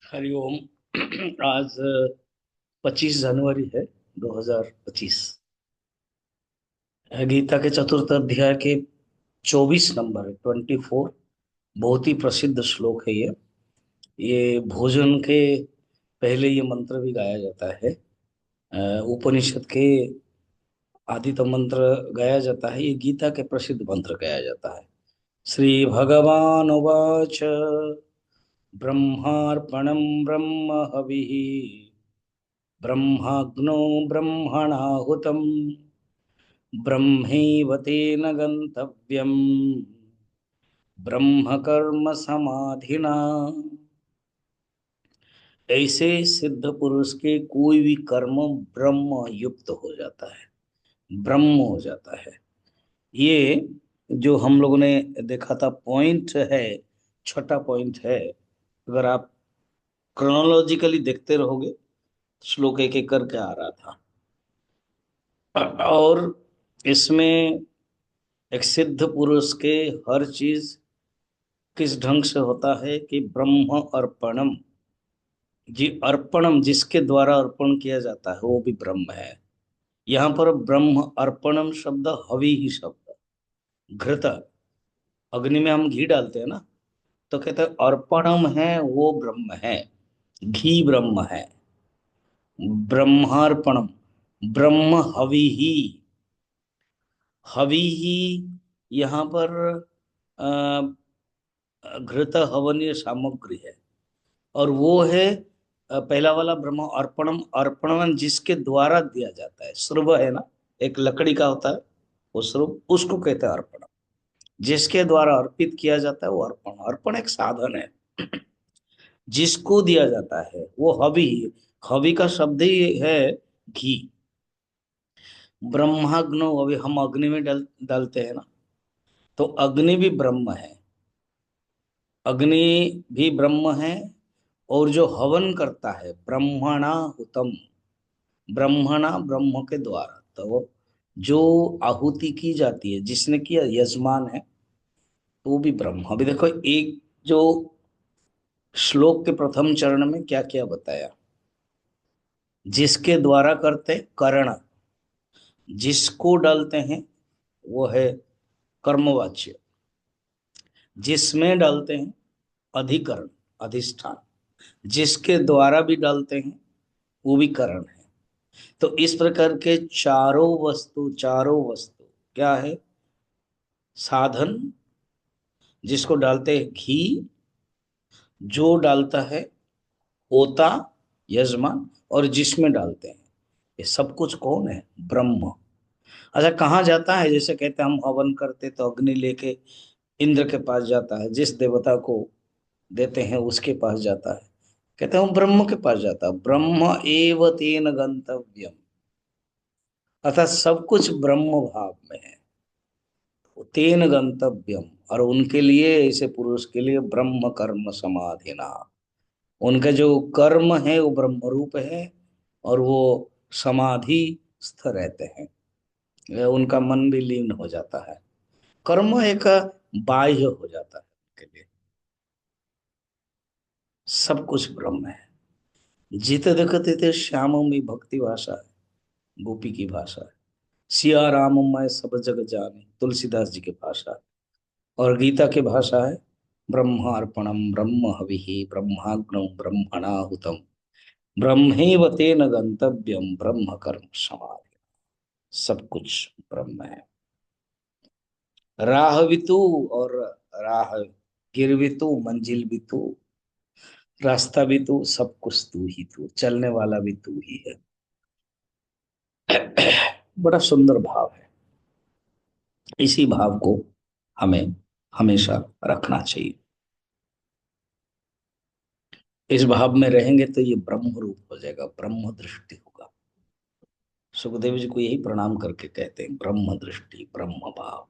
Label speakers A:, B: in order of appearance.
A: हरिओम। आज 25 जनवरी है 2025। गीता के चतुर्थ अध्याय के 24 नंबर 24। बहुत ही प्रसिद्ध श्लोक है ये भोजन के पहले ये मंत्र भी गाया जाता है। उपनिषद के आदितम मंत्र गाया जाता है, ये गीता के प्रसिद्ध मंत्र गाया जाता है। श्री भगवान उवाच ब्रह्मार्पणं ब्रह्म हविः ब्रह्माग्नो ब्रह्मणाहुतम् ब्रह्मैव तेन गन्तव्यम् ब्रह्म कर्म समाधिना। ऐसे सिद्ध पुरुष के कोई भी कर्म ब्रह्म युक्त हो जाता है, ब्रह्म हो जाता है। ये जो हम लोगों ने देखा था पॉइंट है, छठा पॉइंट है। अगर आप क्रोनोलॉजिकली देखते रहोगे, श्लोक एक एक करके आ रहा था। और इसमें एक सिद्ध पुरुष के हर चीज किस ढंग से होता है कि ब्रह्म अर्पणम, जी अर्पणम जिसके द्वारा अर्पण किया जाता है वो भी ब्रह्म है। यहाँ पर ब्रह्म अर्पणम शब्द हवि ही शब्द, घृत, अग्नि में हम घी डालते हैं ना, तो कहते हैं अर्पणम है वो ब्रह्म है, घी ब्रह्म है। ब्रह्मार्पणम, ब्रह्म हवि ही, हवि ही यहाँ पर घृत हवनीय सामग्री है। और वो है पहला वाला ब्रह्म अर्पणम, अर्पणम जिसके द्वारा दिया जाता है। श्रुव है ना, एक लकड़ी का होता है वो श्रुव, उसको कहते हैं अर्पणम। जिसके द्वारा अर्पित किया जाता है वो अर्पण। अर्पण एक साधन है, जिसको दिया जाता है वो हवि। हवि का शब्द ही है घी। ब्रह्माग्नो, अभी हम अग्नि में डालते हैं ना, तो अग्नि भी ब्रह्म है, अग्नि भी ब्रह्म है। और जो हवन करता है ब्रह्मणा हुतम, ब्रह्मणा ब्रह्म के द्वारा, तो जो आहुति की जाती है जिसने किया, यजमान है, तो वो भी ब्रह्म। अभी देखो एक जो श्लोक के प्रथम चरण में क्या क्या बताया, जिसके द्वारा करते कर्ण, जिसको डालते हैं वो है कर्मवाच्य, जिसमें डालते हैं अधिकरण, अधिष्ठान, जिसके द्वारा भी डालते हैं वो भी करण है। तो इस प्रकार के चारों वस्तु क्या है, साधन, जिसको डालते हैं घी, जो डालता है होता, यजमान, और जिसमें डालते हैं, ये सब कुछ कौन है, ब्रह्म। अच्छा कहाँ जाता है, जैसे कहते हैं हम हवन करते तो अग्नि लेके इंद्र के पास जाता है, जिस देवता को देते हैं उसके पास जाता है, कहते हैं हम ब्रह्म के पास जाता है। ब्रह्म एव तेन गंतव्यम, अर्थात सब कुछ ब्रह्म भाव में है। तेन गंतव्यम, और उनके लिए, ऐसे पुरुष के लिए ब्रह्म कर्म समाधिना, उनका जो कर्म है वो ब्रह्म रूप है, और वो समाधि स्थ रहते हैं। उनका मन भी लीन हो जाता है, कर्म एक बाह्य हो जाता है उनके लिए। सब कुछ ब्रह्म है। जीते देखते थे श्याम में भक्ति भाषा है, गोपी की भाषा है। सिया राम मैं सब जग जाने, तुलसीदास जी की भाषा है। और गीता की भाषा है ब्रह्मार्पणम ब्रह्म हविः ब्रह्माग्नौ ब्रह्मणाहुतम ब्रह्मैव तेन गंतव्यम ब्रह्म कर्म समाधि। सब कुछ ब्रह्म है। राह भी तू, और राह, गिर भी तू, मंजिल भी तू, रास्ता भी तू, सब कुछ तू ही, तू चलने वाला भी तू ही है। बड़ा सुंदर भाव है। इसी भाव को हमें हमेशा रखना चाहिए। इस भाव में रहेंगे तो ये ब्रह्म रूप हो जाएगा, ब्रह्म दृष्टि होगा। सुखदेव जी को यही प्रणाम करके कहते हैं ब्रह्म दृष्टि ब्रह्म भाव।